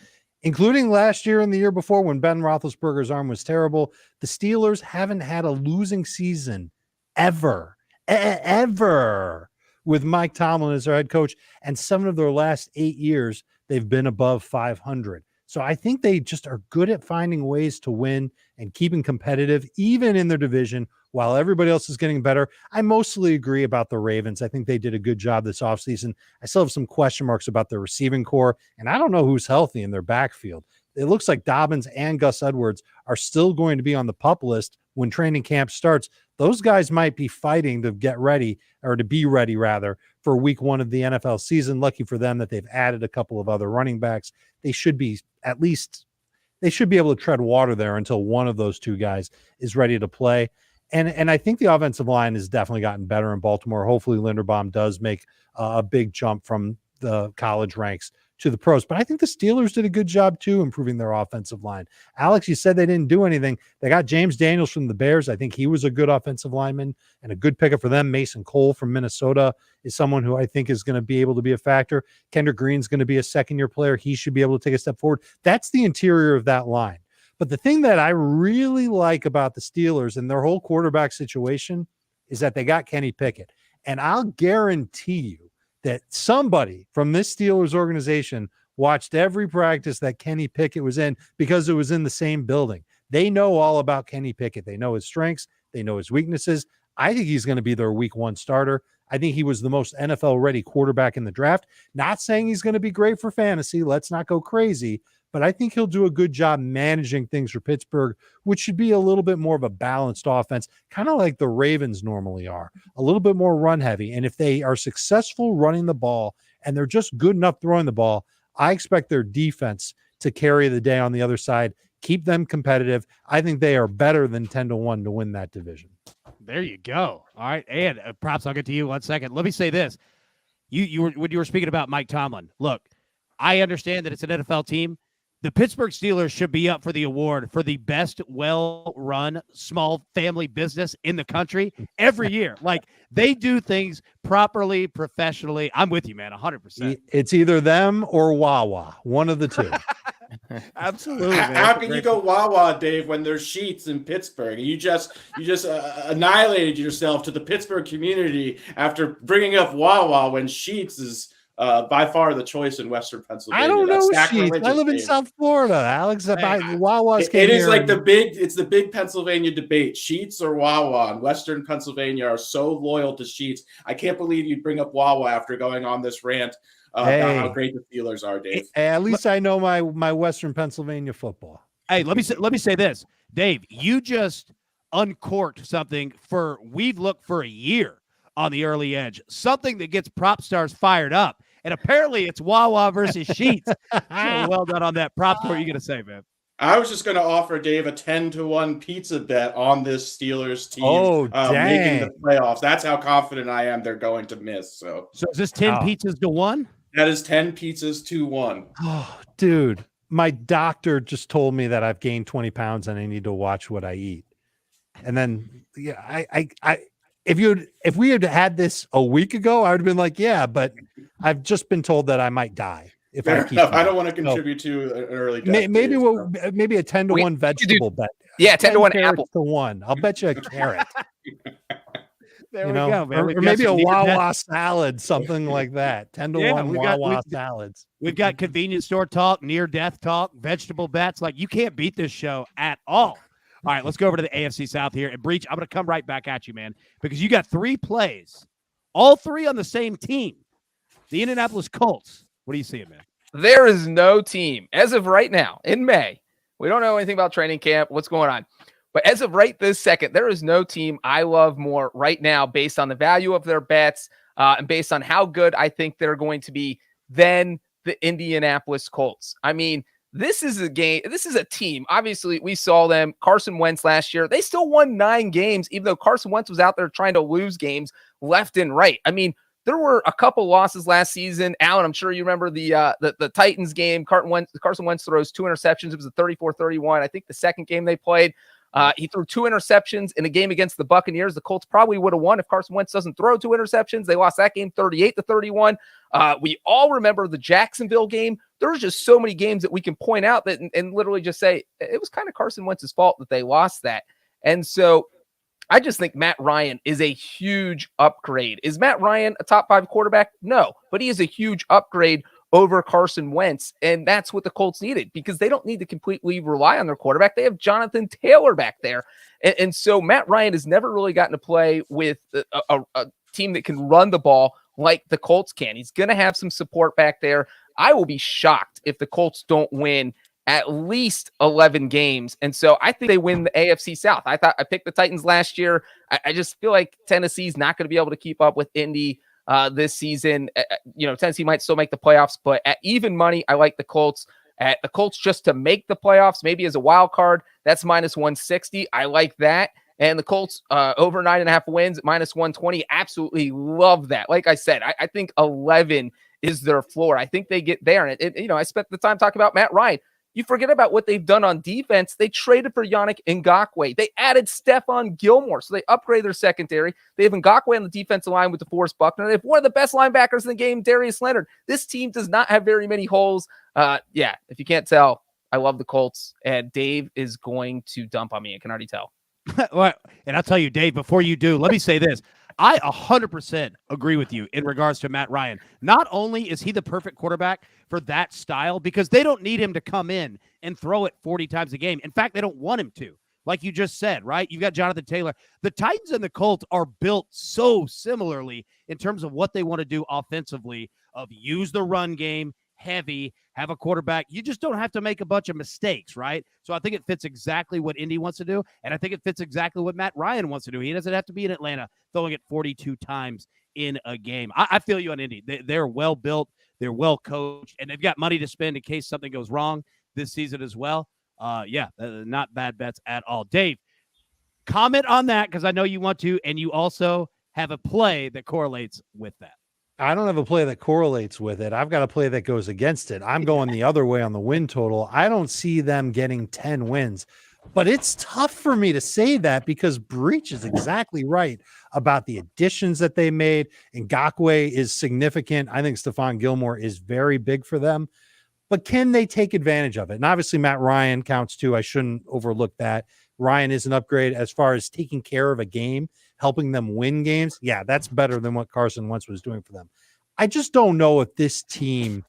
including last year and the year before when Ben Roethlisberger's arm was terrible. The Steelers haven't had a losing season ever with Mike Tomlin as their head coach. And 7 of their last 8 years, they've been above 500. So I think they just are good at finding ways to win and keeping competitive, even in their division, while everybody else is getting better. I mostly agree about the Ravens. I think they did a good job this offseason. I still have some question marks about their receiving core, and I don't know who's healthy in their backfield. It looks like Dobbins and Gus Edwards are still going to be on the PUP list when training camp starts. Those guys might be fighting to get ready, or to be ready, rather, for week 1 of the NFL season. Lucky for them that they've added a couple of other running backs. They should be able to tread water there until one of those 2 guys is ready to play. And I think the offensive line has definitely gotten better in Baltimore. Hopefully Linderbaum does make a big jump from the college ranks to the pros. But I think the Steelers did a good job too, improving their offensive line. Alex, you said they didn't do anything. They got James Daniels from the Bears. I think he was a good offensive lineman and a good pickup for them. Mason Cole from Minnesota is someone who I think is going to be able to be a factor. Kendrick Green's going to be a second-year player. He should be able to take a step forward. That's the interior of that line. But the thing that I really like about the Steelers and their whole quarterback situation is that they got Kenny Pickett. And I'll guarantee you that somebody from this Steelers organization watched every practice that Kenny Pickett was in, because it was in the same building. They know all about Kenny Pickett. They know his strengths. They know his weaknesses. I think he's going to be their week 1 starter. I think he was the most NFL-ready quarterback in the draft. Not saying he's going to be great for fantasy. Let's not go crazy. But I think he'll do a good job managing things for Pittsburgh, which should be a little bit more of a balanced offense, kind of like the Ravens normally are, a little bit more run heavy. And if they are successful running the ball and they're just good enough throwing the ball, I expect their defense to carry the day on the other side, keep them competitive. I think they are better than 10-1 to win that division. There you go. All right. And props, I'll get to you 1 second. Let me say this. When you were speaking about Mike Tomlin, look, I understand that it's an NFL team. The Pittsburgh Steelers should be up for the award for the best well-run small family business in the country every year. Like, they do things properly, professionally. I'm with you, man, 100%. It's either them or Wawa, one of the 2. Absolutely. How can you go Wawa, Dave, when there's Sheets in Pittsburgh? You just annihilated yourself to the Pittsburgh community after bringing up Wawa when Sheets is by far the choice in Western Pennsylvania. I don't know Sheets. I live in South Florida, Alex. Wawa's it is like the big Pennsylvania debate. Sheets or Wawa, and Western Pennsylvania are so loyal to Sheets. I can't believe you'd bring up Wawa after going on this rant about how great the Steelers are, Dave. At least I know my Western Pennsylvania football. Hey, let me say this, Dave. You just uncorked something we've looked for a year on the early edge, something that gets PropStarz fired up. And apparently it's Wawa versus Sheets. So well done on that. Props. What are you going to say, man? I was just going to offer Dave a 10-1 pizza bet on this Steelers team making the playoffs. That's how confident I am they're going to miss. So is this 10 pizzas to 1? That is 10 pizzas to 1. Oh, dude. my doctor just told me that I've gained 20 pounds and I need to watch what I eat. And then, yeah, if we had this a week ago, I would have been like, yeah, but I've just been told that I might die if I keep eating. I don't want to contribute to an early death. Maybe a 10-1 vegetable bet. Yeah, 10-1 apple to 1. I'll bet you a carrot. There we go, man. Or maybe a Wawa salad, something like that. 10-1 Wawa salads. We've got convenience store talk, near-death talk, vegetable bets. Like, you can't beat this show at all. All right, let's go over to the AFC South here. And, Breech, I'm going to come right back at you, man, because you got 3 plays, all 3 on the same team. The Indianapolis Colts. What are you seeing, man? There is no team, as of right now, in May. We don't know anything about training camp, what's going on. But as of right this second, there is no team I love more right now based on the value of their bets and based on how good I think they're going to be than the Indianapolis Colts. I mean, this is a game. This is a team. Obviously, we saw them. Carson Wentz last year. They still won 9 games, even though Carson Wentz was out there trying to lose games left and right. I mean, there were a couple losses last season. Allan, I'm sure you remember the Titans game. Carson Wentz throws 2 interceptions. It was a 34-31. I think the second game they played, he threw 2 interceptions in a game against the Buccaneers. The Colts probably would have won if Carson Wentz doesn't throw 2 interceptions. They lost that game 38-31. We all remember the Jacksonville game. There's just so many games that we can point out that and literally just say it was kind of Carson Wentz's fault that they lost that. And so I just think Matt Ryan is a huge upgrade. Is Matt Ryan a top 5 quarterback? No, but he is a huge upgrade over Carson Wentz, and that's what the Colts needed because they don't need to completely rely on their quarterback. They have Jonathan Taylor back there, and so Matt Ryan has never really gotten to play with a team that can run the ball like the Colts can. He's going to have some support back there. I will be shocked if the Colts don't win at least 11 games, and so I think they win the AFC South. I picked the Titans last year. I just feel like Tennessee's not going to be able to keep up with Indy this season. Tennessee might still make the playoffs, but at even money, I like the Colts. At the Colts just to make the playoffs, maybe as a wild card, that's -160. I like that. And the Colts over 9.5 wins, -120. Absolutely love that. Like I said, I think 11 is their floor. I think they get there. And I spent the time talking about Matt Ryan. You forget about what they've done on defense. They traded for Yannick Ngakoue. They added Stephon Gilmore, so they upgrade their secondary. They have Ngakoue on the defensive line with DeForest Buckner. They have one of the best linebackers in the game, Darius Leonard. This team does not have very many holes. If you can't tell, I love the Colts, and Dave is going to dump on me. I can already tell. Well, and I'll tell you, Dave, before you do, let me say this. I 100% agree with you in regards to Matt Ryan. Not only is he the perfect quarterback for that style, because they don't need him to come in and throw it 40 times a game. In fact, they don't want him to, like you just said, right? You've got Jonathan Taylor. The Titans and the Colts are built so similarly in terms of what they want to do offensively, of use the run game, heavy, have a quarterback. You just don't have to make a bunch of mistakes, right? So I think it fits exactly what Indy wants to do, and I think it fits exactly what Matt Ryan wants to do. He doesn't have to be in Atlanta throwing it 42 times in a game. I feel you on Indy. They're well built, they're well coached, and they've got money to spend in case something goes wrong this season as well. Not bad bets at all. Dave, comment on that because I know you want to, and you also have a play that correlates with that. I don't have a play that correlates with it. I've got a play that goes against it. I'm going the other way on the win total. I don't see them getting 10 wins, but it's tough for me to say that because Breech is exactly right about the additions that they made. Ngakoue is significant. I think Stephon Gilmore is very big for them, but can they take advantage of it? And obviously Matt Ryan counts too. I shouldn't overlook that. Ryan is an upgrade as far as taking care of a game, helping them win games. Yeah, that's better than what Carson Wentz was doing for them. I just don't know if this team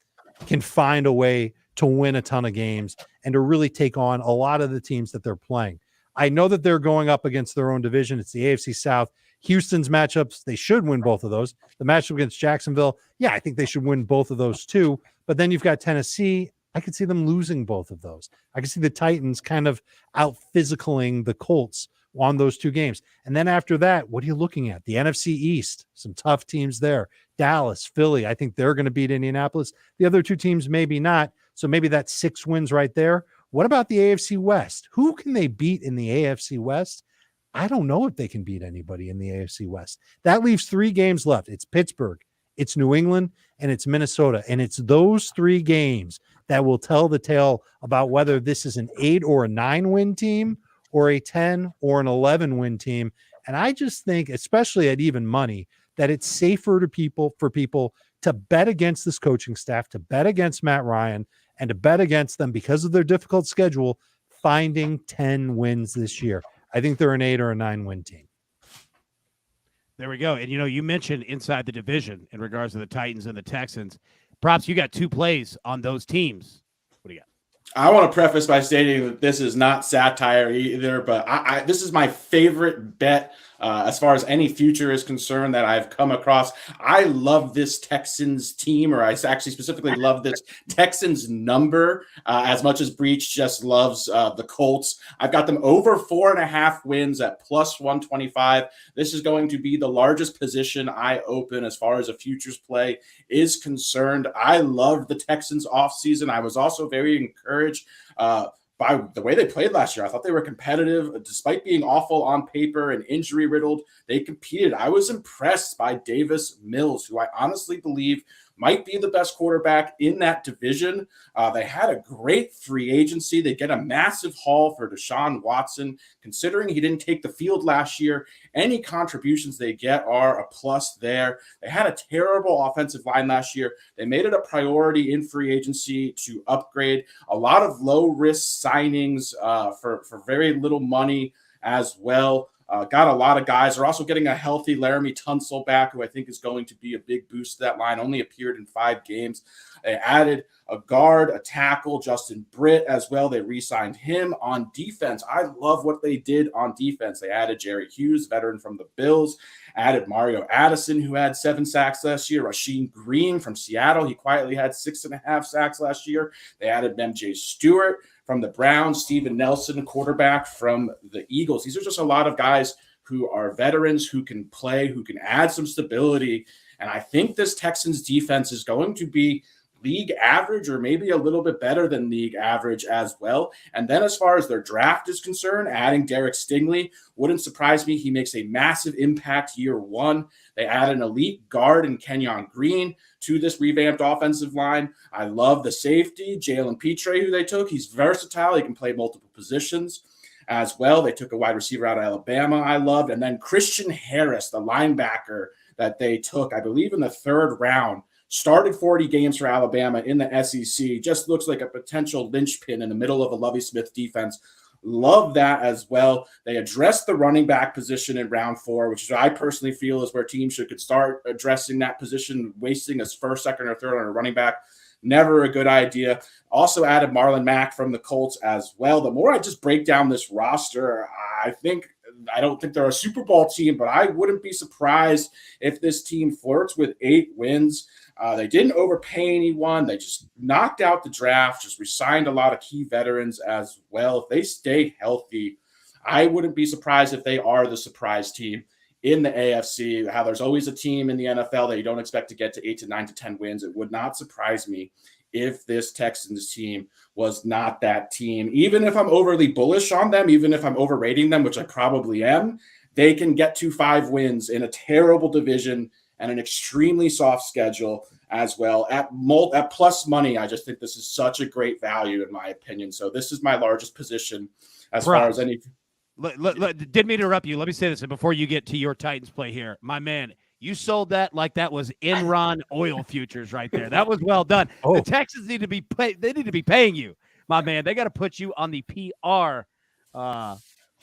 can find a way to win a ton of games and to really take on a lot of the teams that they're playing. I know that they're going up against their own division. It's the AFC South. Houston's matchups, they should win both of those. The matchup against Jacksonville, yeah, I think they should win both of those too. But then you've got Tennessee. I could see them losing both of those. I could see the Titans kind of out physicaling the Colts on those 2 games. And then after that, what are you looking at? The NFC East, some tough teams there. Dallas, Philly, I think they're going to beat Indianapolis. The other 2 teams, maybe not. So maybe that's 6 wins right there. What about the AFC West? Who can they beat in the AFC West? I don't know if they can beat anybody in the AFC West. That leaves 3 games left. It's Pittsburgh, it's New England, and it's Minnesota. And it's those 3 games that will tell the tale about whether this is an 8 or a 9 win team or a 10 or an 11 win team. And I just think, especially at even money, that it's safer for people to bet against this coaching staff, to bet against Matt Ryan, and to bet against them because of their difficult schedule, finding 10 wins this year. I think they're an 8 or a 9 win team. There we go. And, you mentioned inside the division in regards to the Titans and the Texans. Props, you got 2 plays on those teams. What do you got? I want to preface by stating that this is not satire either, but this is my favorite bet as far as any future is concerned that I've come across. I love this Texans team, or I actually specifically love this Texans number as much as Breech just loves the Colts. I've got them over 4.5 wins at plus 125. This is going to be the largest position I open as far as a futures play is concerned. I love the Texans offseason. I was also very encouraged by the way they played last year. I thought they were competitive despite being awful on paper and injury riddled. They competed. I was impressed by Davis Mills, who I honestly believe might be the best quarterback in that division. They had a great free agency. They get a massive haul for Deshaun Watson. Considering he didn't take the field last year, any contributions they get are a plus there. They had a terrible offensive line last year. They made it a priority in free agency to upgrade. A lot of low-risk signings for very little money as well. Got a lot of guys. They're also getting a healthy Laramie Tunsil back, who I think is going to be a big boost to that line. Only appeared in 5 games. They added a guard, a tackle, Justin Britt as well. They re-signed him on defense. I love what they did on defense. They added Jerry Hughes, veteran from the Bills, added Mario Addison, who had 7 sacks last year, Rasheem Green from Seattle. He quietly had 6.5 sacks last year. They added MJ Stewart from the Browns, Steven Nelson, quarterback from the Eagles. These are just a lot of guys who are veterans, who can play, who can add some stability. And I think this Texans defense is going to be league average or maybe a little bit better than league average as well. And then as far as their draft is concerned, adding Derek Stingley wouldn't surprise me. He makes a massive impact year 1. They add an elite guard in Kenyon Green to this revamped offensive line. I love the safety, Jalen Petre, who they took. He's versatile. He can play multiple positions as well. They took a wide receiver out of Alabama I loved. And then Christian Harris, the linebacker that they took, I believe in the 3rd round, started 40 games for Alabama in the SEC. Just looks like a potential linchpin in the middle of a Lovie Smith defense. Love that as well. They addressed the running back position in round 4, which I personally feel is where teams could start addressing that position. Wasting a 1st, 2nd, or 3rd on a running back, never a good idea. Also added Marlon Mack from the Colts as well. The more I just break down this roster, I don't think they're a Super Bowl team, but I wouldn't be surprised if this team flirts with 8 wins. They didn't overpay anyone. They just knocked out the draft, just re-signed a lot of key veterans as well. If they stay healthy, I wouldn't be surprised if they are the surprise team in the AFC. How there's always a team in the NFL that you don't expect to get to 8 to 9 to 10 wins. It would not surprise me if this Texans team was not that team. Even if I'm overly bullish on them, even if I'm overrating them, which I probably am, they can get to 5 wins in a terrible division and an extremely soft schedule as well. At plus money, I just think this is such a great value in my opinion. So this is my largest position as far as any. Didn't mean to interrupt you. Let me say this before you get to your Titans play here. My man, you sold that like that was Enron oil futures right there. That was well done. Oh. The Texans need to be they need to be paying you, my man. They got to put you on the PR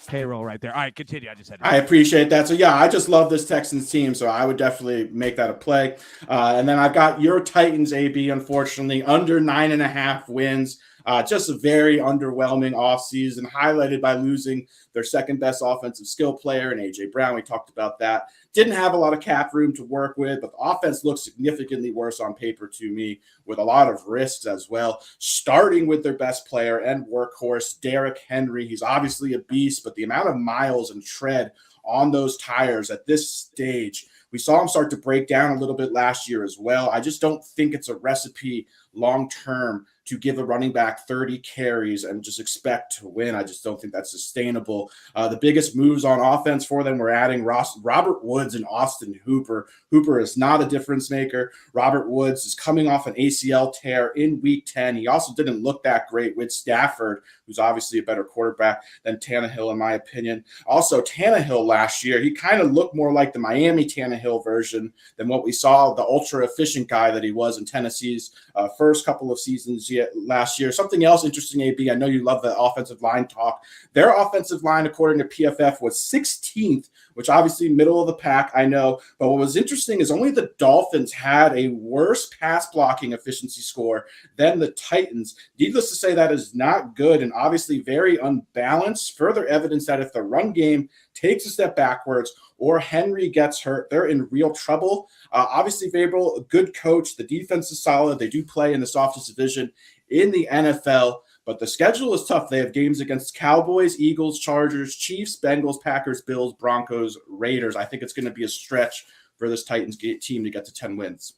payroll right there. All right, continue. I appreciate that. So yeah, I just love this Texans team, so I would definitely make that a play. And then I've got your Titans, AB, unfortunately, under 9.5 wins. Just a very underwhelming offseason, highlighted by losing their 2nd best offensive skill player in A.J. Brown. We talked about that. Didn't have a lot of cap room to work with, but the offense looks significantly worse on paper to me, with a lot of risks as well. Starting with their best player and workhorse, Derrick Henry. He's obviously a beast, but the amount of miles and tread on those tires at this stage, we saw him start to break down a little bit last year as well. I just don't think it's a recipe long-term to give a running back 30 carries and just expect to win. I just don't think that's sustainable. The biggest moves on offense for them were adding Robert Woods and Austin Hooper. Hooper is not a difference maker. Robert Woods is coming off an ACL tear in week 10. He also didn't look that great with Stafford, who's obviously a better quarterback than Tannehill, in my opinion. Also, Tannehill last year, he kind of looked more like the Miami Tannehill version than what we saw, the ultra-efficient guy that he was in Tennessee's first couple of seasons last year. Something else interesting, AB, I know you love the offensive line talk. Their offensive line, according to PFF, was 16th, which obviously middle of the pack, I know. But what was interesting is only the Dolphins had a worse pass blocking efficiency score than the Titans. Needless to say, that is not good and obviously very unbalanced. Further evidence that if the run game takes a step backwards or Henry gets hurt, they're in real trouble. Obviously, Vrabel, a good coach. The defense is solid. They do play in the softest division in the NFL. But the schedule is tough. They have games against Cowboys, Eagles, Chargers, Chiefs, Bengals, Packers, Bills, Broncos, Raiders. I think it's going to be a stretch for this Titans team to get to 10 wins.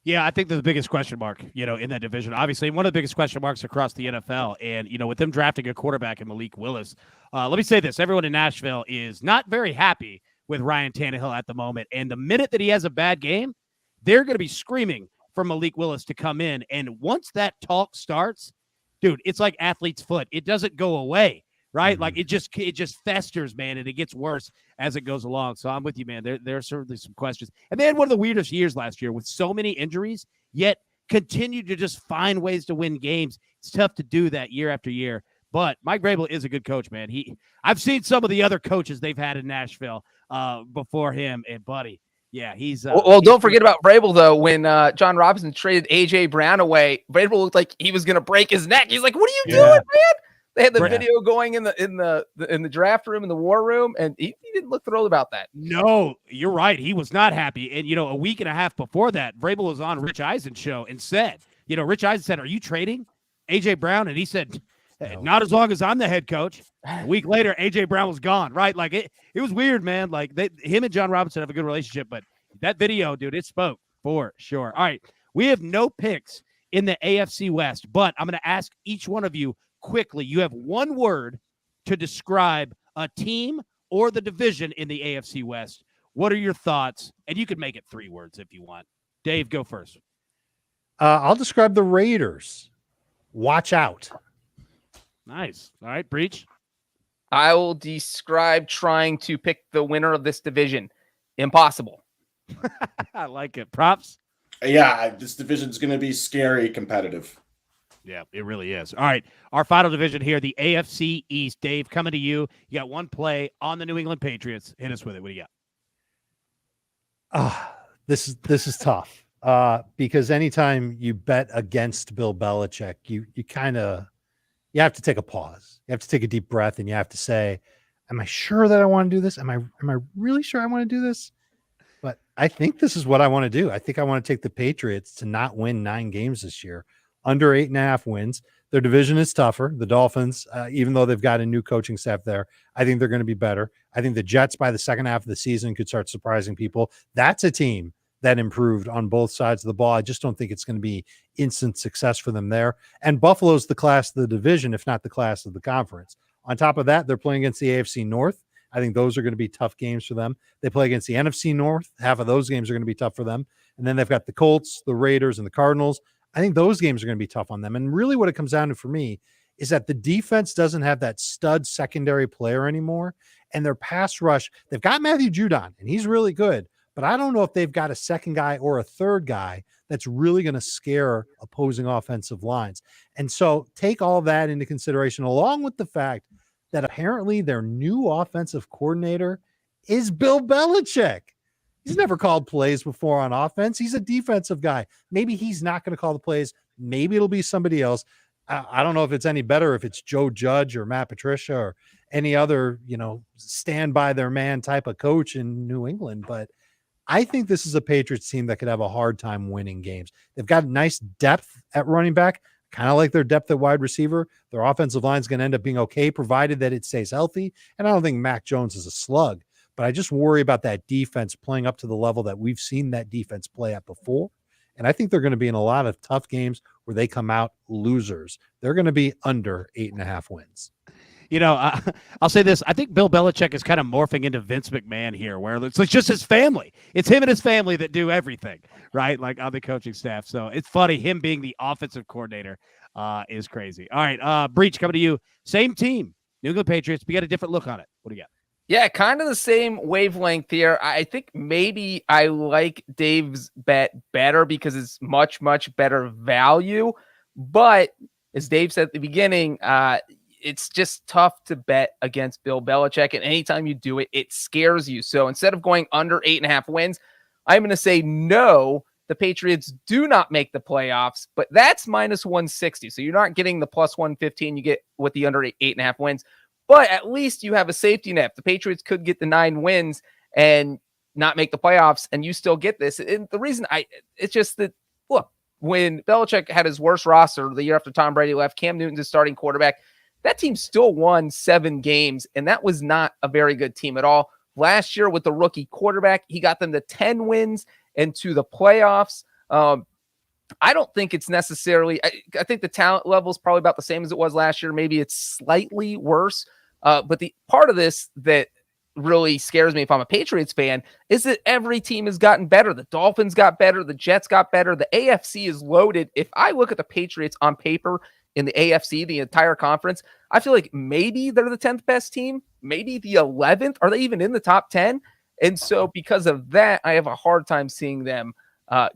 Yeah, I think they're the biggest question mark, in that division. Obviously, one of the biggest question marks across the NFL. And, with them drafting a quarterback in Malik Willis, let me say this. Everyone in Nashville is not very happy with Ryan Tannehill at the moment. And the minute that he has a bad game, they're going to be screaming for Malik Willis to come in. And once that talk starts, dude, it's like athlete's foot. It doesn't go away, right? Mm-hmm. Like it just festers, man, and it gets worse as it goes along. So I'm with you, man. There are certainly some questions. And they had one of the weirdest years last year with so many injuries, yet continued to just find ways to win games. It's tough to do that year after year. But Mike Vrabel is a good coach, man. I've seen some of the other coaches they've had in Nashville before him, and buddy. Yeah, he's well, don't forget about Vrabel, though. When John Robinson traded A.J. Brown away, Vrabel looked like he was going to break his neck. He's like, what are you doing, man? They had the video going in the draft room, in the war room, and he didn't look thrilled about that. No, you're right. He was not happy. And, a week and a half before that, Vrabel was on Rich Eisen's show and said, Rich Eisen said, are you trading A.J. Brown? And he said, not as long as I'm the head coach. A week later, A.J. Brown was gone, right? Like, it was weird, man. Like, him and John Robinson have a good relationship, but that video, dude, it spoke for sure. All right, we have no picks in the AFC West, but I'm going to ask each one of you quickly. You have one word to describe a team or the division in the AFC West. What are your thoughts? And you could make it 3 words if you want. Dave, go first. I'll describe the Raiders. Watch out. Nice. All right, Breech. I will describe trying to pick the winner of this division. Impossible. I like it. Props? Yeah, this division is going to be scary competitive. Yeah, it really is. All right, our final division here, the AFC East. Dave, coming to you. You got one play on the New England Patriots. Hit us with it. What do you got? This is tough because anytime you bet against Bill Belichick, you have to take a pause. You have to take a deep breath, and you have to say, am I sure that I want to do this? Am I really sure I want to do this? But I think this is what I want to do. I think I want to take the Patriots to not win 9 games this year, under 8.5 wins. Their division is tougher. The Dolphins, even though they've got a new coaching staff there, I think they're going to be better. I think the Jets by the second half of the season could start surprising people. That's a team that improved on both sides of the ball. I just don't think it's going to be instant success for them there. And Buffalo's the class of the division, if not the class of the conference. On top of that, they're playing against the AFC North. I think those are going to be tough games for them. They play against the NFC North. Half of those games are going to be tough for them. And then they've got the Colts, the Raiders, and the Cardinals. I think those games are going to be tough on them. And really what it comes down to for me is that the defense doesn't have that stud secondary player anymore. And their pass rush, they've got Matthew Judon, and he's really good. But I don't know if they've got a second guy or a third guy that's really going to scare opposing offensive lines. And so take all that into consideration, along with the fact that apparently their new offensive coordinator is Bill Belichick. He's never called plays before on offense. He's a defensive guy. Maybe he's not going to call the plays. Maybe it'll be somebody else. I don't know if it's any better if it's Joe Judge or Matt Patricia or any other, stand by their man type of coach in New England. But I think this is a Patriots team that could have a hard time winning games. They've got nice depth at running back, kind of like their depth at wide receiver. Their offensive line is going to end up being okay, provided that it stays healthy. And I don't think Mac Jones is a slug, but I just worry about that defense playing up to the level that we've seen that defense play at before. And I think they're going to be in a lot of tough games where they come out losers. They're going to be under 8.5 wins. I'll say this. I think Bill Belichick is kind of morphing into Vince McMahon here, where it's just his family. It's him and his family that do everything, right? Like on the coaching staff. So it's funny. Him being the offensive coordinator is crazy. All right, Breech, coming to you. Same team, New England Patriots. We got a different look on it. What do you got? Yeah, kind of the same wavelength here. I think maybe I like Dave's bet better because it's much, much better value. But as Dave said at the beginning, it's just tough to bet against Bill Belichick. And anytime you do it, it scares you. So instead of going under 8.5 wins, I'm going to say no. The Patriots do not make the playoffs, but that's minus 160. So you're not getting the plus 115 you get with the under 8.5 wins. But at least you have a safety net. The Patriots could get the 9 wins and not make the playoffs, and you still get this. And the reason it's just that, look, when Belichick had his worst roster the year after Tom Brady left, Cam Newton's his starting quarterback, that team still won 7 games, and that was not a very good team at all. Last year with the rookie quarterback, he got them to 10 wins and to the playoffs. I don't think it's necessarily – I think the talent level is probably about the same as it was last year. Maybe it's slightly worse. But the part of this that really scares me if I'm a Patriots fan is that every team has gotten better. The Dolphins got better. The Jets got better. The AFC is loaded. If I look at the Patriots on paper – in the AFC, the entire conference, I feel like maybe they're the 10th best team, maybe the 11th. Are they even in the top 10? And so because of that, I have a hard time seeing them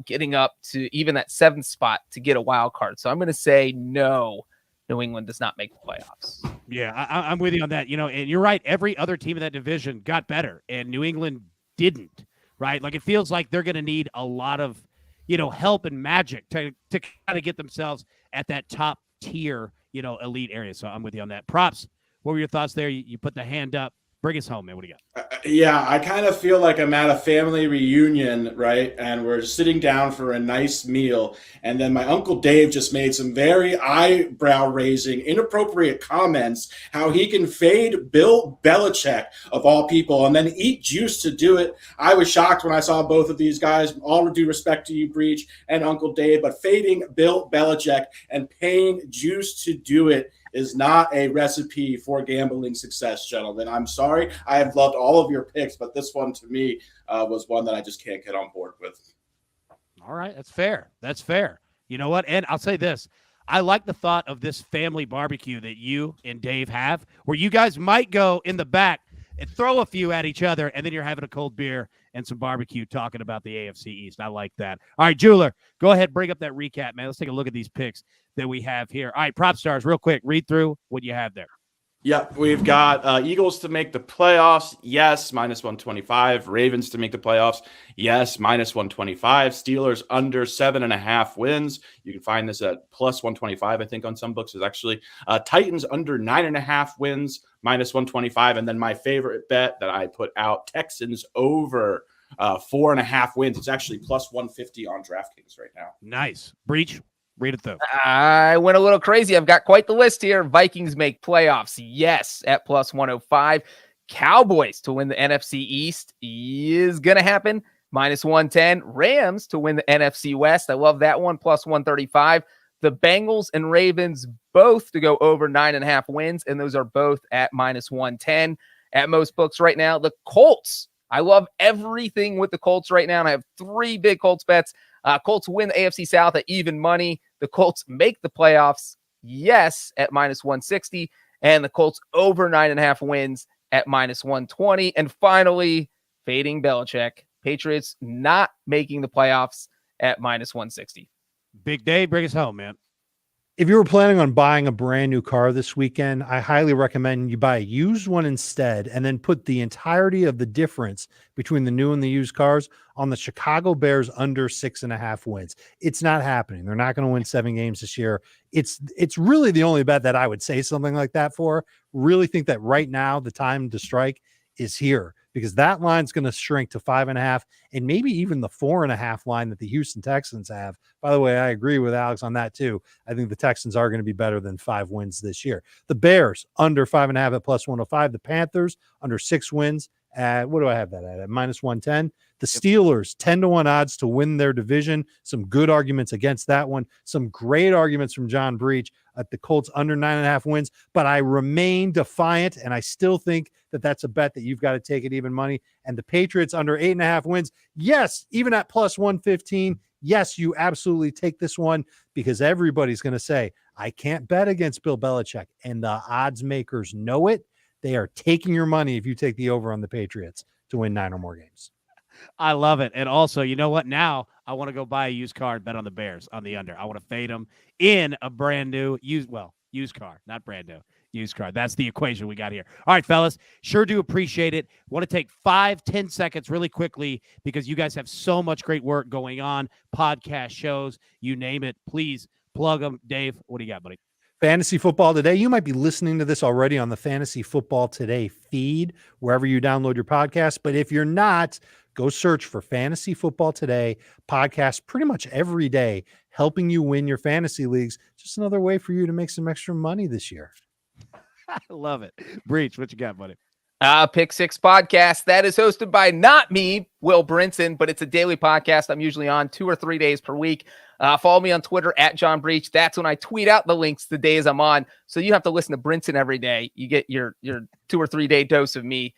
getting up to even that 7th spot to get a wild card. So I'm going to say no, New England does not make the playoffs. Yeah, I'm with you on that. And you're right. Every other team in that division got better, and New England didn't, right? Like it feels like they're going to need a lot of, help and magic to kind of get themselves at that top tier, elite area. So I'm with you on that. Props, what were your thoughts there? You put the hand up. Bring us home, man. What do you got? Yeah, I kind of feel like I'm at a family reunion, right? And we're sitting down for a nice meal. And then my Uncle Dave just made some very eyebrow-raising, inappropriate comments, how he can fade Bill Belichick, of all people, and then eat juice to do it. I was shocked when I saw both of these guys. All due respect to you, Breech and Uncle Dave, but fading Bill Belichick and paying juice to do it is not a recipe for gambling success, gentlemen. I'm sorry. I have loved all of your picks, but this one to me was one that I just can't get on board with. All right. That's fair. That's fair. You know what? And I'll say this. I like the thought of this family barbecue that you and Dave have, where you guys might go in the back and throw a few at each other, and then you're having a cold beer and some barbecue talking about the AFC East. I like that. All right, Jeweler, go ahead, bring up that recap, man. Let's take a look at these picks that we have here. All right, PropStarz, real quick, read through what you have there. Yep, we've got Eagles to make the playoffs. Yes, minus 125. Ravens to make the playoffs. Yes, minus 125. Steelers under 7.5 wins. You can find this at plus 125, I think, on some books is actually. Titans under 9.5 wins, minus 125. And then my favorite bet that I put out, Texans over 4.5 wins. It's actually plus 150 on DraftKings right now. Nice. Breech. Read it, though. I went a little crazy. I've got quite the list here. Vikings make playoffs. Yes, at plus 105. Cowboys to win the NFC East is going to happen. Minus 110. Rams to win the NFC West. I love that one. Plus 135. The Bengals and Ravens both to go over 9.5 wins, and those are both at minus 110 at most books right now. The Colts. I love everything with the Colts right now, and I have 3 big Colts bets. Colts win the AFC South at even money. The Colts make the playoffs, yes, at minus 160. And the Colts over 9.5 wins at minus 120. And finally, fading Belichick. Patriots not making the playoffs at minus 160. Big Dave, bring us home, man. If you were planning on buying a brand new car this weekend, I highly recommend you buy a used one instead and then put the entirety of the difference between the new and the used cars on the Chicago Bears under 6.5 wins. It's not happening. They're not going to win 7 games this year. It's really the only bet that I would say something like that for. Really think that right now the time to strike is here, because that line's going to shrink to 5.5 and maybe even the 4.5 line that the Houston Texans have. By the way, I agree with Alex on that too. I think the Texans are going to be better than 5 wins this year. The Bears under 5.5 at plus 105. The Panthers under 6 wins at, what do I have that at minus 110. The Steelers 10-1 odds to win their division. Some good arguments against that one. Some great arguments from John Breech at the Colts under 9.5 wins. But I remain defiant, and I still think that that's a bet that you've got to take at even money. And the Patriots under 8.5 wins. Yes, even at plus 115. Yes, you absolutely take this one because everybody's going to say, I can't bet against Bill Belichick. And the odds makers know it. They are taking your money if you take the over on the Patriots to win 9 or more games. I love it. And also, you know what? Now I want to go buy a used car and bet on the Bears on the under. I want to fade them in a brand new used car, not brand new, used car. That's the equation we got here. All right, fellas, sure do appreciate it. Want to take 5-10 seconds really quickly because you guys have so much great work going on, podcast shows, you name it. Please plug them. Dave, what do you got, buddy? Fantasy Football Today. You might be listening to this already on the Fantasy Football Today feed, wherever you download your podcast. But if you're not, go search for Fantasy Football Today podcast pretty much every day, helping you win your fantasy leagues. Just another way for you to make some extra money this year. I love it. Breech, what you got, buddy? Pick Six Podcast. That is hosted by not me, Will Brinson, but it's a daily podcast. I'm usually on 2 or 3 days per week. Follow me on Twitter at John Breech. That's when I tweet out the links the days I'm on. So you have to listen to Brinson every day. You get your 2 or 3 day dose of me.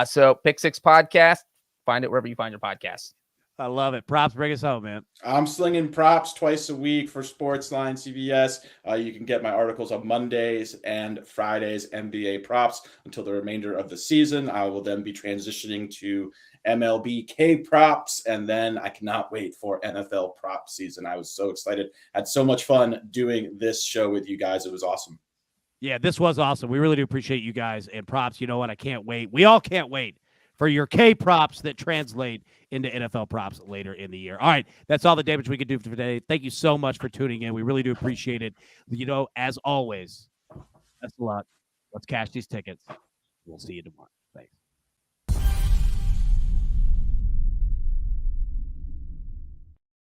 So Pick Six Podcast. Find it wherever you find your podcasts. I love it. Props, bring us home, man. I'm slinging props twice a week for SportsLine CBS. You can get my articles on Mondays and Fridays, NBA props, until the remainder of the season. I will then be transitioning to MLB K props, and then I cannot wait for NFL prop season. I was so excited. Had so much fun doing this show with you guys. It was awesome. Yeah, this was awesome. We really do appreciate you guys. And props, you know what? I can't wait. We all can't wait for your K props that translate into NFL props later in the year. All right, that's all the damage we could do for today. Thank you so much for tuning in. We really do appreciate it. You know, as always, that's a lot. Let's cash these tickets. We'll see you tomorrow.